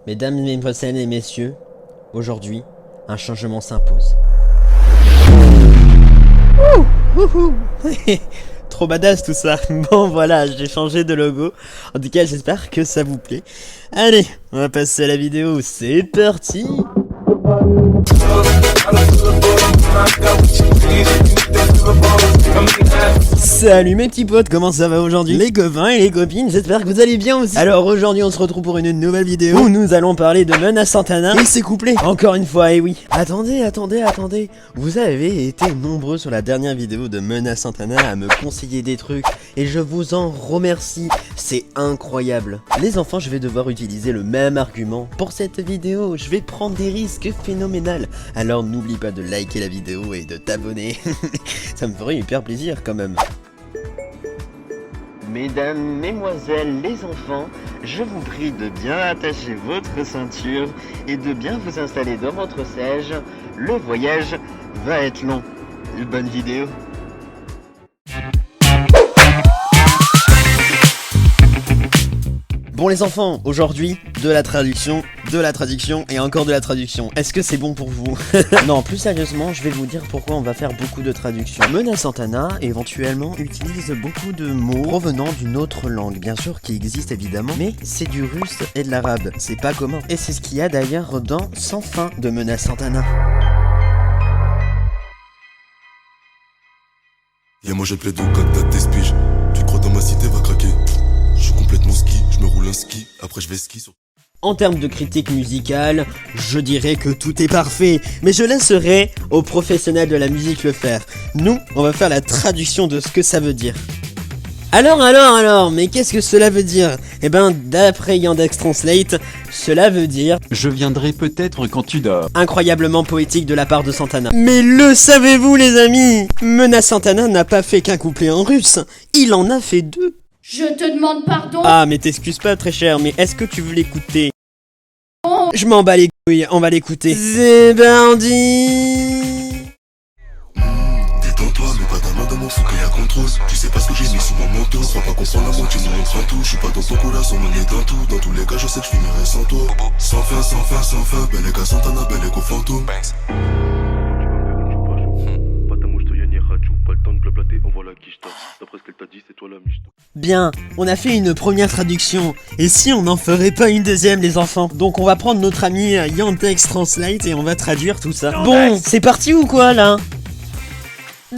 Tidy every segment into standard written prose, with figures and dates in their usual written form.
Mesdames, mesdemoiselles et messieurs, aujourd'hui, un changement s'impose. Trop badass tout ça. Bon voilà, j'ai changé de logo. En tout cas, j'espère que ça vous plaît. Allez, on va passer à la vidéo. C'est parti. Salut mes petits potes, comment ça va aujourd'hui? Les copains et les copines, j'espère que vous allez bien aussi. Alors aujourd'hui on se retrouve pour une nouvelle vidéo où nous allons parler de Menace Santana et ses couplets. Encore une fois, et oui. Attendez. Vous avez été nombreux sur la dernière vidéo de Menace Santana à me conseiller des trucs et je vous en remercie. C'est incroyable. Les enfants, je vais devoir utiliser le même argument pour cette vidéo. Je vais prendre des risques phénoménaux. Alors n'oublie pas de liker la vidéo et de t'abonner. Ça me ferait hyper plaisir quand même. Mesdames, mesdemoiselles, les enfants, je vous prie de bien attacher votre ceinture et de bien vous installer dans votre siège. Le voyage va être long. Une bonne vidéo. Bon les enfants, aujourd'hui, de la traduction et encore de la traduction. Est-ce que c'est bon pour vous? Non, plus sérieusement, je vais vous dire pourquoi on va faire beaucoup de traductions. Menace Santana, éventuellement, utilise beaucoup de mots provenant d'une autre langue, bien sûr, qui existe évidemment, mais c'est du russe et de l'arabe, c'est pas commun. Et c'est ce qu'il y a d'ailleurs dans Sans fin de Menace Santana. Y'a moi j'ai plaidé au 4 dates d'espige. Tu crois dans ma cité va craquer. Je suis complètement ski, je me roule un ski, après je vais ski sur... En termes de critique musicale, je dirais que tout est parfait, mais je laisserai aux professionnels de la musique le faire. Nous, on va faire la traduction de ce que ça veut dire. Alors, mais qu'est-ce que cela veut dire? Eh ben, d'après Yandex Translate, cela veut dire... Je viendrai peut-être quand tu dors. Incroyablement poétique de la part de Santana. Mais le savez-vous les amis? Menace Santana n'a pas fait qu'un couplet en russe, il en a fait deux. Je te demande pardon. Ah, mais t'excuses pas très cher, mais est-ce que tu veux l'écouter? Je m'en bats les couilles, on va l'écouter. C'est bandit. Détends-toi, mais pas ta main dans mon fou qu'il y a contre. Tu sais pas ce que j'ai mis sous mon manteau. Crois pas qu'on prend la moitié, nous on prend tout. Je suis pas dans ton coup là, sans monnaie d'un tout. Dans tous les cas, je sais que je finirai sans toi. Sans fin, belle et Santana, belle et fantôme. Bien, on a fait une première traduction, et si on n'en ferait pas une deuxième les enfants? Donc on va prendre notre ami Yandex Translate et on va traduire tout ça. Bon, c'est parti ou quoi là?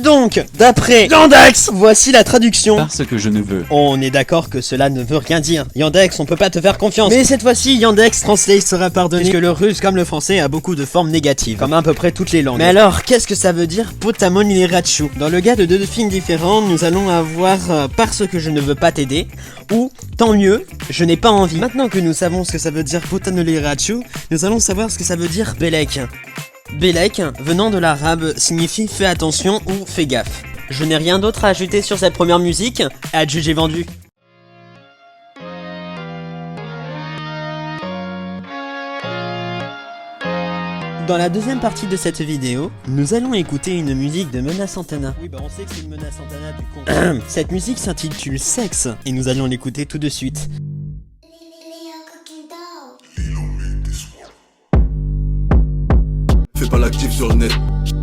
Donc, d'après Yandex, voici la traduction. Parce que je ne veux. On est d'accord que cela ne veut rien dire. Yandex, on peut pas te faire confiance. Mais cette fois-ci, Yandex Translate sera pardonné, puisque le russe comme le français a beaucoup de formes négatives, comme à peu près toutes les langues. Mais alors, qu'est-ce que ça veut dire Potamon Ilirachu? Dans le cas de deux films différents, nous allons avoir parce que je ne veux pas t'aider, ou tant mieux, je n'ai pas envie. Maintenant que nous savons ce que ça veut dire Potamon Ilirachu, nous allons savoir ce que ça veut dire Belek. Belek, venant de l'arabe, signifie fais attention ou fais gaffe. Je n'ai rien d'autre à ajouter sur cette première musique, adjugé j'ai vendu. Dans la deuxième partie de cette vidéo, nous allons écouter une musique de Menace Santana. Oui, bah on sait que c'est une Menace Santana du con. Cette musique s'intitule Sexe, et nous allons l'écouter tout de suite. Fais pas l'actif sur le net.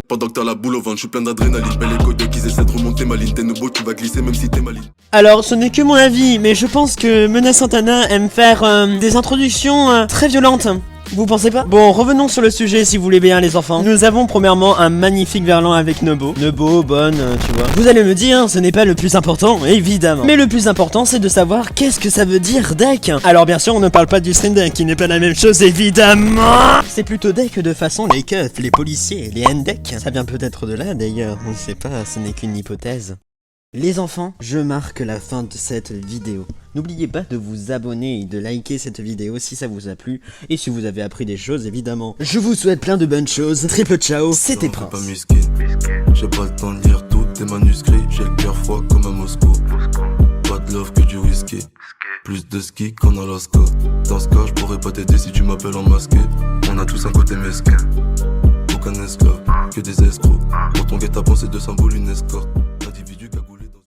Pendant que t'as la boule au ventre, je suis plein d'adrénaline. Belle écho de qu'ils essaient de remonter ma ligne. T'es nouveau, tu vas glisser même si t'es maligne. Alors, ce n'est que mon avis, mais je pense que Menace Santana aime faire des introductions très violentes. Vous pensez pas? Bon, revenons sur le sujet si vous voulez bien les enfants. Nous avons premièrement un magnifique verlan avec Nebo. Nebo, bonne, tu vois. Vous allez me dire, ce n'est pas le plus important, évidemment. Mais le plus important, c'est de savoir qu'est-ce que ça veut dire deck. Alors bien sûr, on ne parle pas du stream deck, qui n'est pas la même chose, évidemment. C'est plutôt deck de façon les keufs, les policiers, les NDEC. Ça vient peut-être de là d'ailleurs, on ne sait pas, ce n'est qu'une hypothèse. Les enfants, je marque la fin de cette vidéo. N'oubliez pas de vous abonner et de liker cette vidéo si ça vous a plu et si vous avez appris des choses évidemment. Je vous souhaite plein de bonnes choses. Triple ciao, c'était Prince. Pas musqué. J'ai pas le temps de lire tous tes manuscrits. J'ai le cœur froid comme à Moscou. Pas de love que du whisky. Plus de ski qu'en Alaska. Dans ce cas, je pourrais pas t'aider si tu m'appelles en masqué. On a tous un côté mesquin. Aucun esclave, que des escrocs. Pour ton guet-apens, c'est 200 boules une escorte.